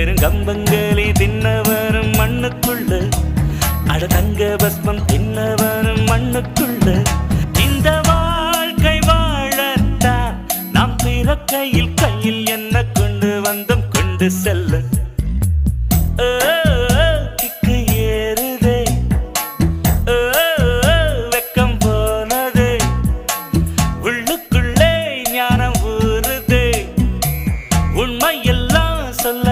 வெறும் கம்பங்களி தின்னவரும் மண்ணுக்குள்ள அட தங்க பஸ்மம் தின்னவரும் மண்ணுக்குள்ள இந்த வாழ்க்கை வாழத்தான் நாம் பிறக்கையில் கையில் என்ன கொண்டு வந்தோம் கொண்டு செல்ல கிக்கு ஏறுதே வெக்கம் போனதே உள்ளுக்குள்ளே ஞானம் ஊறுதே உண்மையெல்லாம் சொல்ல